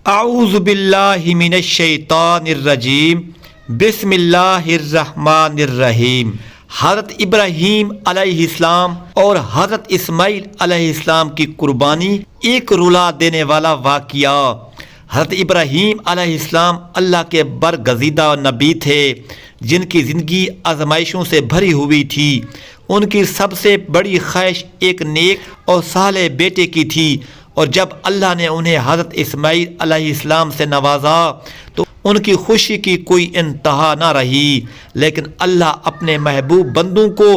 اعوذ باللہ من الشیطان الرجیم، بسم اللہ الرحمن الرحیم۔ حضرت ابراہیم علیہ السلام اور حضرت اسماعیل علیہ السلام کی قربانی ایک رلا دینے والا واقعہ۔ حضرت ابراہیم علیہ السلام اللہ کے برگزیدہ نبی تھے جن کی زندگی آزمائشوں سے بھری ہوئی تھی۔ ان کی سب سے بڑی خواہش ایک نیک اور صالح بیٹے کی تھی، اور جب اللہ نے انہیں حضرت اسماعیل علیہ السلام سے نوازا تو ان کی خوشی کی کوئی انتہا نہ رہی۔ لیکن اللہ اپنے محبوب بندوں کو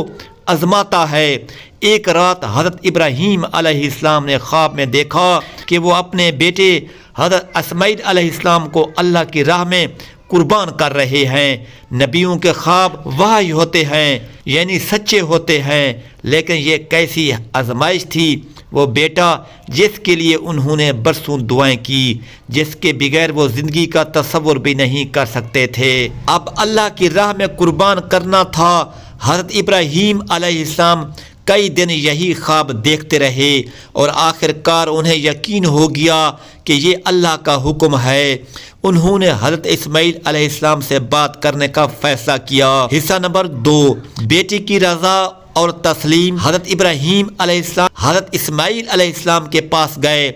آزماتا ہے۔ ایک رات حضرت ابراہیم علیہ السلام نے خواب میں دیکھا کہ وہ اپنے بیٹے حضرت اسماعیل علیہ السلام کو اللہ کی راہ میں قربان کر رہے ہیں۔ نبیوں کے خواب وحی ہوتے ہیں، یعنی سچے ہوتے ہیں، لیکن یہ کیسی آزمائش تھی۔ وہ بیٹا جس کے لیے انہوں نے برسوں دعائیں کی، جس کے بغیر وہ زندگی کا تصور بھی نہیں کر سکتے تھے، اب اللہ کی راہ میں قربان کرنا تھا۔ حضرت ابراہیم علیہ السلام کئی دن یہی خواب دیکھتے رہے، اور آخر کار انہیں یقین ہو گیا کہ یہ اللہ کا حکم ہے۔ انہوں نے حضرت اسماعیل علیہ السلام سے بات کرنے کا فیصلہ کیا۔ حصہ نمبر 2، بیٹی کی رضا اور تسلیم۔ حضرت ابراہیم علیہ السلام حضرت اسماعیل علیہ السلام کے پاس گئے،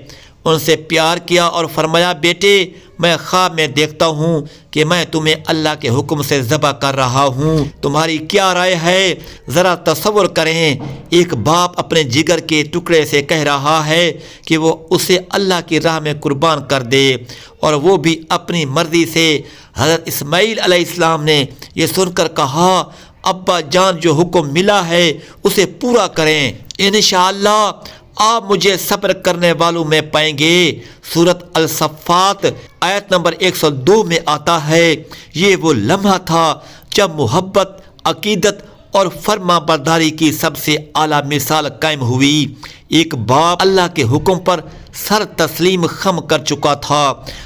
ان سے پیار کیا اور فرمایا، بیٹے میں خواب میں دیکھتا ہوں کہ میں تمہیں اللہ کے حکم سے ذبح کر رہا ہوں، تمہاری کیا رائے ہے؟ ذرا تصور کریں، ایک باپ اپنے جگر کے ٹکڑے سے کہہ رہا ہے کہ وہ اسے اللہ کی راہ میں قربان کر دے، اور وہ بھی اپنی مرضی سے۔ حضرت اسماعیل علیہ السلام نے یہ سن کر کہا، ابا جان جو حکم ملا ہے اسے پورا کریں، انشاءاللہ آپ مجھے صبر کرنے والوں میں پائیں گے۔ سورۃ الصفات آیت نمبر 102 میں آتا ہے، یہ وہ لمحہ تھا جب محبت، عقیدت اور فرما برداری کی سب سے اعلیٰ مثال قائم ہوئی۔ ایک باپ اللہ کے حکم پر سر تسلیم خم کر چکا تھا،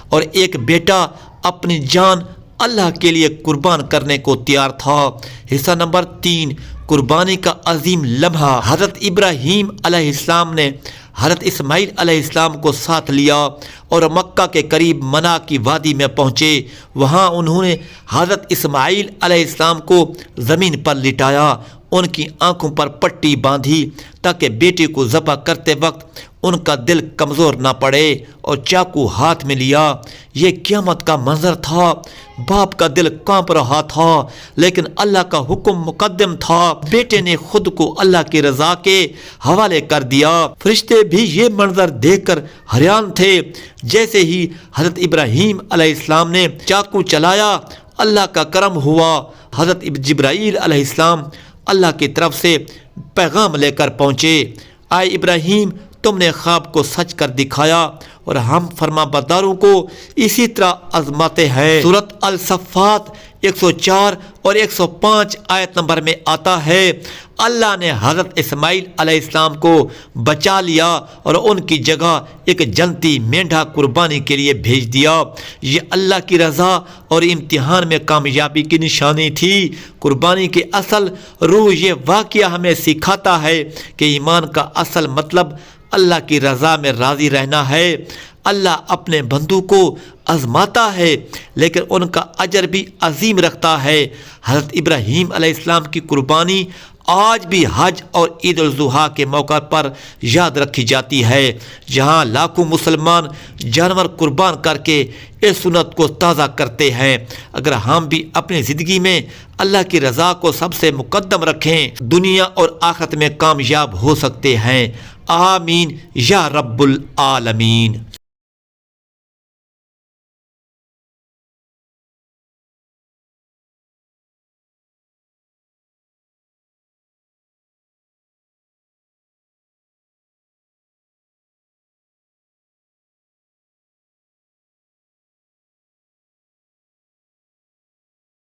اور ایک بیٹا اپنی جان اللہ کے لیے قربان کرنے کو تیار تھا۔ حصہ نمبر 3، قربانی کا عظیم لمحہ۔ حضرت ابراہیم علیہ السلام نے حضرت اسماعیل علیہ السلام کو ساتھ لیا اور مکہ کے قریب منا کی وادی میں پہنچے۔ وہاں انہوں نے حضرت اسماعیل علیہ السلام کو زمین پر لٹایا، ان کی آنکھوں پر پٹی باندھی تاکہ بیٹے کو ذبح کرتے وقت ان کا دل کمزور نہ پڑے، اور چاقو ہاتھ میں لیا۔ یہ قیامت کا منظر تھا، باپ کا دل کانپ رہا تھا، لیکن اللہ کا حکم مقدم تھا۔ بیٹے نے خود کو اللہ کی رضا کے حوالے کر دیا۔ فرشتے بھی یہ منظر دیکھ کر حیران تھے۔ جیسے ہی حضرت ابراہیم علیہ السلام نے چاقو چلایا، اللہ کا کرم ہوا، حضرت جبرائیل علیہ السلام اللہ کی طرف سے پیغام لے کر پہنچے، آئے ابراہیم تم نے خواب کو سچ کر دکھایا، اور ہم فرما برداروں کو اسی طرح آزماتے ہیں۔ سورۃ الصفات 104 اور 105 آیت نمبر میں آتا ہے، اللہ نے حضرت اسماعیل علیہ السلام کو بچا لیا اور ان کی جگہ ایک جنتی مینڈھا قربانی کے لیے بھیج دیا۔ یہ اللہ کی رضا اور امتحان میں کامیابی کی نشانی تھی۔ قربانی کے اصل روح یہ واقعہ ہمیں سکھاتا ہے کہ ایمان کا اصل مطلب اللہ کی رضا میں راضی رہنا ہے۔ اللہ اپنے بندوں کو آزماتا ہے، لیکن ان کا اجر بھی عظیم رکھتا ہے۔ حضرت ابراہیم علیہ السلام کی قربانی آج بھی حج اور عید الاضحیٰ کے موقع پر یاد رکھی جاتی ہے، جہاں لاکھوں مسلمان جانور قربان کر کے اس سنت کو تازہ کرتے ہیں۔ اگر ہم بھی اپنی زندگی میں اللہ کی رضا کو سب سے مقدم رکھیں، دنیا اور آخرت میں کامیاب ہو سکتے ہیں۔ آمین یا رب العالمین۔